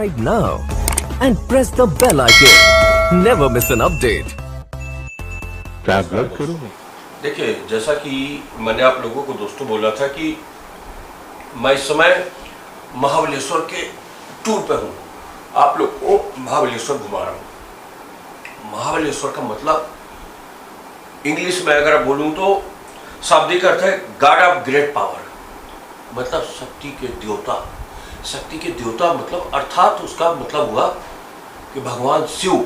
subscribe now and press the bell icon. Never miss an update. देखिए, जैसा कि मैंने आप लोगों को दोस्तों बोला था कि मैं इस समय महाबलेश्वर के टूर पे हूँ, आप लोग को महाबलेश्वर घुमा रहा हूँ। महाबलेश्वर का मतलब इंग्लिश में अगर बोलूँ तो शाब्दिक अर्थ है गॉड ऑफ ग्रेट पावर, मतलब शक्ति के देवता। शक्ति के देवता मतलब अर्थात उसका मतलब हुआ कि भगवान शिव।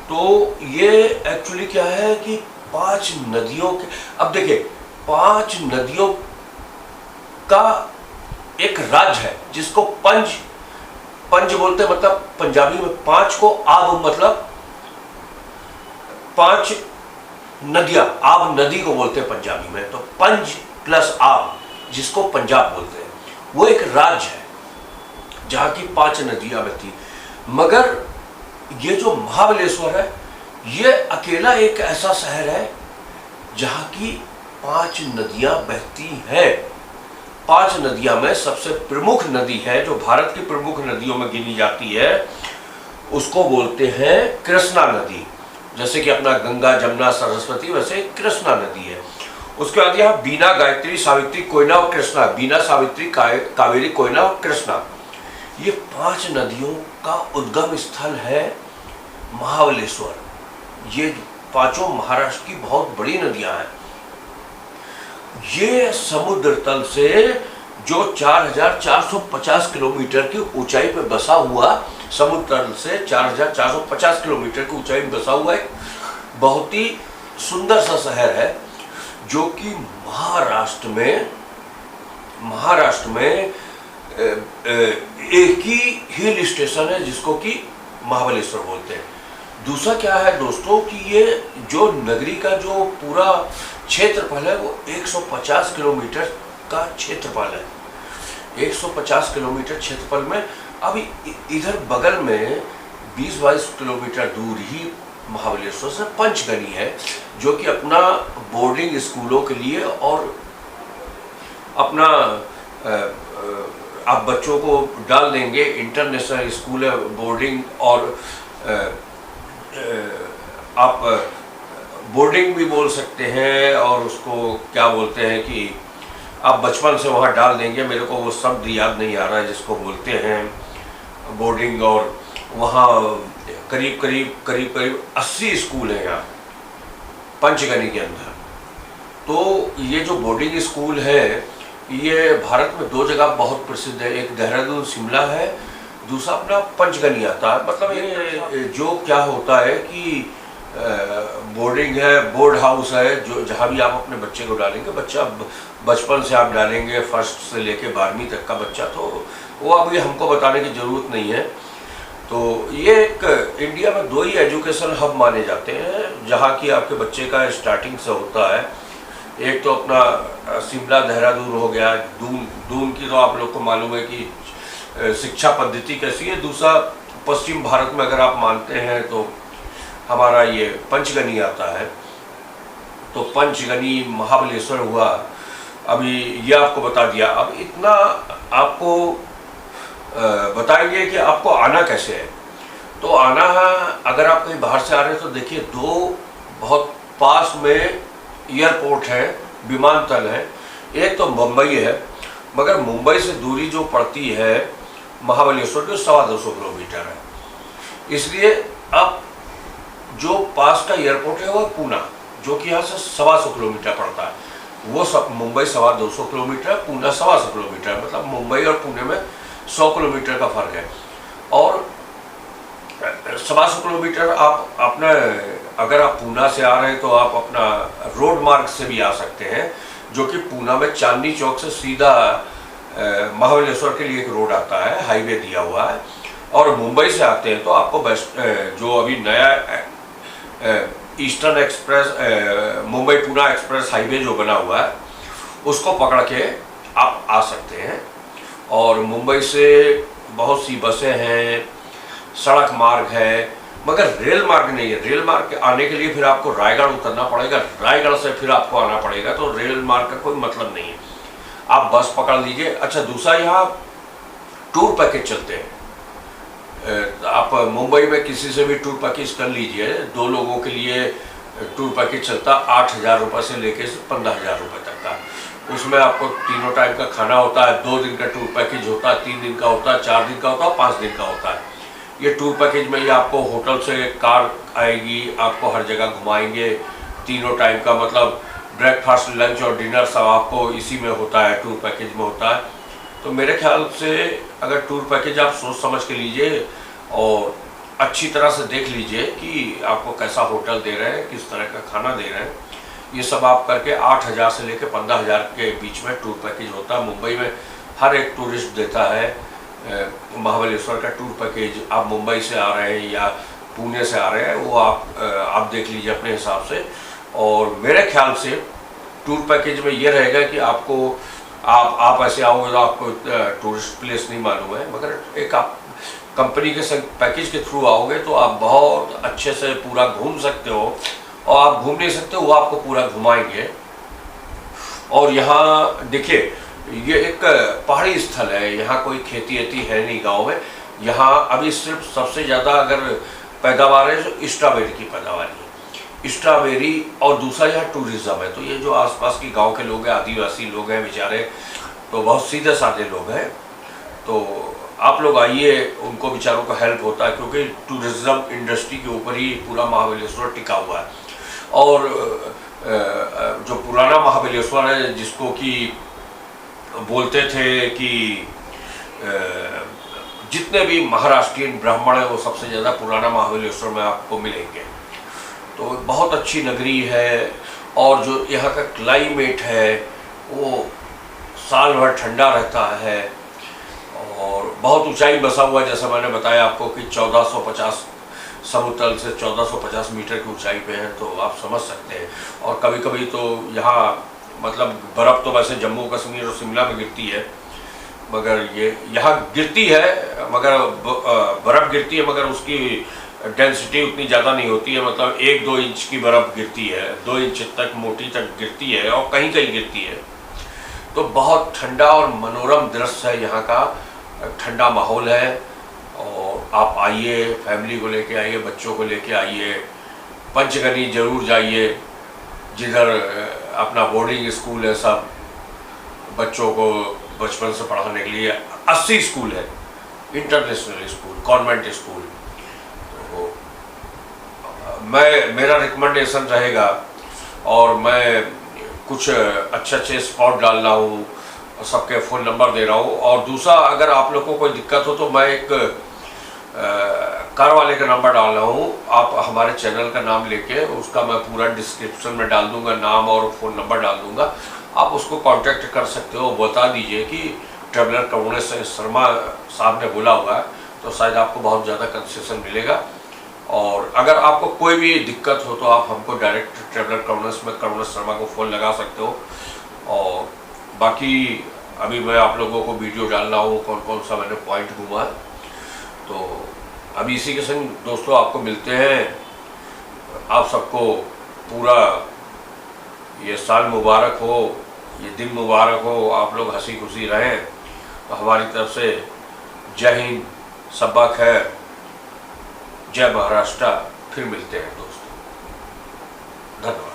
तो ये एक्चुअली क्या है कि 5 नदियों के, अब देखिए 5 नदियों का एक राज्य है जिसको पंज बोलते हैं, मतलब पंजाबी में 5 को आब मतलब 5 नदियां, आब नदी को बोलते हैं पंजाबी में, तो पंज प्लस आब जिसको पंजाब बोलते हैं, वो एक राज्य है जहाँ की 5 नदियां बहती। मगर ये जो महाबलेश्वर है ये अकेला एक ऐसा शहर है जहाँ की 5 नदियां बहती हैं। 5 नदियां में सबसे प्रमुख नदी है जो भारत की प्रमुख नदियों में गिनी जाती है, उसको बोलते हैं कृष्णा नदी। जैसे कि अपना गंगा, जमुना, सरस्वती, वैसे कृष्णा नदी है। उसके बाद यहाँ बीना, गायत्री, सावित्री, कोयना और कृष्णा, बीना, सावित्री, कावेरी, कोयना और कृष्णा, ये 5 नदियों का उद्गम स्थल है महाबलेश्वर। ये 5 महाराष्ट्र की बहुत बड़ी नदियां हैं। ये समुद्र तल से जो 4450 किलोमीटर की ऊंचाई पर बसा हुआ, समुद्र तल से 4450 किलोमीटर की ऊंचाई में बसा हुआ एक बहुत ही सुंदर सा शहर है जो कि महाराष्ट्र में एक ही हिल स्टेशन है जिसको कि महाबलेश्वर बोलते हैं। दूसरा क्या है दोस्तों कि ये जो नगरी का जो पूरा क्षेत्रफल है वो 150 किलोमीटर का क्षेत्रफल है। 150 किलोमीटर क्षेत्रफल में अभी इधर बगल में 20-22 किलोमीटर दूर ही महाबलेश्वर से पंचगनी है, जो कि अपना बोर्डिंग स्कूलों के लिए और अपना आप बच्चों को डाल देंगे इंटरनेशनल स्कूल है, बोर्डिंग और आप बोर्डिंग भी बोल सकते हैं, और उसको क्या बोलते हैं कि आप बचपन से वहाँ डाल देंगे। मेरे को वो शब्द याद नहीं आ रहा है जिसको बोलते हैं बोर्डिंग। और वहाँ करीब 80 स्कूल हैं यहाँ पंचगनी के अंदर। तो ये जो बोर्डिंग स्कूल है ये भारत में 2 जगह बहुत प्रसिद्ध है, एक देहरादून शिमला है, दूसरा अपना पंचगनी आता है। मतलब ये जो क्या होता है कि बोर्डिंग है, बोर्ड हाउस है, जो जहाँ भी आप अपने बच्चे को डालेंगे, बच्चा बचपन से आप डालेंगे, फर्स्ट से लेके 12वीं तक का बच्चा, तो वो अभी हमको बताने की ज़रूरत नहीं है। तो ये एक इंडिया में 2 ही एजुकेशन हब माने जाते हैं जहाँ की आपके बच्चे का स्टार्टिंग से होता है। एक तो अपना शिमला देहरादून हो गया, दून की तो आप लोग को मालूम है कि शिक्षा पद्धति कैसी है। दूसरा पश्चिम भारत में अगर आप मानते हैं तो हमारा ये पंचगनी आता है। तो पंचगनी महाबलेश्वर हुआ, अभी ये आपको बता दिया। अब इतना आपको बताएंगे कि आपको आना कैसे है। तो आना है, अगर आप कहीं बाहर से आ रहे हैं तो देखिए 2 बहुत पास में एयरपोर्ट है, विमानतल है। एक तो मुंबई है, मगर मुंबई से दूरी जो पड़ती है महाबलेश्वर की 250 किलोमीटर है। इसलिए अब जो पास का एयरपोर्ट है वो पूना, जो कि यहाँ से 250 किलोमीटर पड़ता है। वो सब मुंबई 250 किलोमीटर, पूना 250 किलोमीटर, मतलब मुंबई और पुणे में 100 किलोमीटर का फर्क है। और 250 किलोमीटर आप अपना, अगर आप पूना से आ रहे हैं तो आप अपना रोड मार्ग से भी आ सकते हैं, जो कि पूना में चांदनी चौक से सीधा महाबलेश्वर के लिए एक रोड आता है, हाईवे दिया हुआ है। और मुंबई से आते हैं तो आपको जो अभी नया eastern express, Mumbai Pune express highway जो बना हुआ है, उसको पकड़ के आप आ सकते हैं। और मुंबई से बहुत सी बसें हैं, सड़क मार्ग है, मगर रेल मार्ग नहीं है। रेल मार्ग आने के लिए फिर आपको रायगढ़ उतरना पड़ेगा, रायगढ़ से फिर आपको आना पड़ेगा, तो रेल मार्ग का कोई मतलब नहीं है। आप बस पकड़ लीजिए। अच्छा, दूसरा यहाँ टूर पैकेज चलते हैं, आप मुंबई में किसी से भी टूर पैकेज कर लीजिए, 2 लोगों के लिए टूर पैकेज चलता 8,000 रुपये से लेके 15,000 रुपये तक का। उसमें आपको तीनों टाइम का खाना होता है, 2 दिन का टूर पैकेज होता है, 3 दिन का होता है, 4 दिन का होता है, 5 दिन का होता है। ये टूर पैकेज में ये आपको होटल से कार आएगी, आपको हर जगह घुमाएंगे, तीनों टाइम का मतलब ब्रेकफास्ट, लंच और डिनर सब आपको इसी में होता है, टूर पैकेज में होता है। तो मेरे ख्याल से अगर टूर पैकेज आप सोच समझ के लीजिए और अच्छी तरह से देख लीजिए कि आपको कैसा होटल दे रहे हैं, किस तरह का खाना दे रहे हैं, ये सब आप करके 8,000 से लेकर 15,000 के बीच में टूर पैकेज होता है। मुंबई में हर एक टूरिस्ट देता है महाबलेश्वर का टूर पैकेज। आप मुंबई से आ रहे हैं या पुणे से आ रहे हैं, वो आप देख लीजिए अपने हिसाब से। और मेरे ख्याल से टूर पैकेज में ये रहेगा कि आपको आप ऐसे आओगे तो आपको टूरिस्ट प्लेस नहीं मालूम है, मगर एक आप कंपनी के संग पैकेज के थ्रू आओगे तो आप बहुत अच्छे से पूरा घूम सकते हो, और आप घूम नहीं सकते वो आपको पूरा घुमाएंगे। और यहाँ देखिए, ये एक पहाड़ी स्थल है, यहाँ कोई खेती वेती है नहीं गांव में। यहाँ अभी सिर्फ सबसे ज़्यादा अगर पैदावार है तो स्ट्रॉबेरी की पैदावार है, स्ट्रॉबेरी। और दूसरा यहाँ टूरिज़्म है। तो ये जो आसपास के गांव के लोग हैं, आदिवासी लोग हैं बेचारे, तो बहुत सीधे साधे लोग हैं। तो आप लोग आइए, उनको बेचारों को हेल्प होता है, क्योंकि टूरिज़्म इंडस्ट्री के ऊपर ही पूरा महाबलेश्वर टिका हुआ है। और जो पुराना महाबलेश्वर है, जिसको कि बोलते थे कि जितने भी महाराष्ट्रीयन ब्राह्मण हैं वो सबसे ज़्यादा पुराना महाबलेश्वर में आपको मिलेंगे। तो बहुत अच्छी नगरी है, और जो यहाँ का क्लाइमेट है वो साल भर ठंडा रहता है, और बहुत ऊंचाई बसा हुआ है। जैसा मैंने बताया आपको कि 1450 समुद्र तल से 1450 मीटर की ऊंचाई पे है, तो आप समझ सकते हैं। और कभी कभी तो यहाँ मतलब बर्फ़ तो वैसे जम्मू कश्मीर और शिमला में गिरती है, मगर ये यहाँ गिरती है, मगर बर्फ़ गिरती है, मगर उसकी डेंसिटी उतनी ज़्यादा नहीं होती है। मतलब 1-2 इंच की बर्फ़ गिरती है, 2 इंच तक मोटी तक गिरती है, और कहीं कहीं गिरती है। तो बहुत ठंडा और मनोरम दृश्य है, यहाँ का ठंडा माहौल है। और आप आइए, फैमिली को लेके आइए, बच्चों को लेके आइए, पंचगनी जरूर जाइए, जिधर अपना बोर्डिंग स्कूल है, सब बच्चों को बचपन से पढ़ाने के लिए 80 स्कूल है, इंटरनेशनल स्कूल, कॉन्वेंट स्कूल। तो मेरा रिकमेंडेशन रहेगा, और मैं कुछ अच्छे स्पॉट डाल रहा हूँ, सबके फ़ोन नंबर दे रहा हूँ। और दूसरा, अगर आप लोगों को कोई दिक्कत हो तो मैं एक कार वाले का नंबर डाल रहा हूँ। आप हमारे चैनल का नाम लेके उसका मैं पूरा डिस्क्रिप्शन में डाल दूँगा, नाम और फ़ोन नंबर डाल दूँगा। आप उसको कांटेक्ट कर सकते हो, बता दीजिए कि ट्रैवलर करुणेश शर्मा साहब ने बोला हुआ है, तो शायद आपको बहुत ज़्यादा कंसेशन मिलेगा। और अगर आपको कोई भी दिक्कत हो तो आप हमको डायरेक्ट ट्रैवलर करुणेश में करुणेश शर्मा को फ़ोन लगा सकते हो। और बाकी अभी मैं आप लोगों को वीडियो डाल रहा हूँ, कौन कौन सा मैंने पॉइंट घूमा है। तो अभी इसी के संग दोस्तों आपको मिलते हैं। आप सबको पूरा ये साल मुबारक हो, ये दिन मुबारक हो, आप लोग हंसी खुशी रहें। तो हमारी तरफ से जय हिंद, सब्बा खैर, जय महाराष्ट्र। फिर मिलते हैं दोस्तों, धन्यवाद।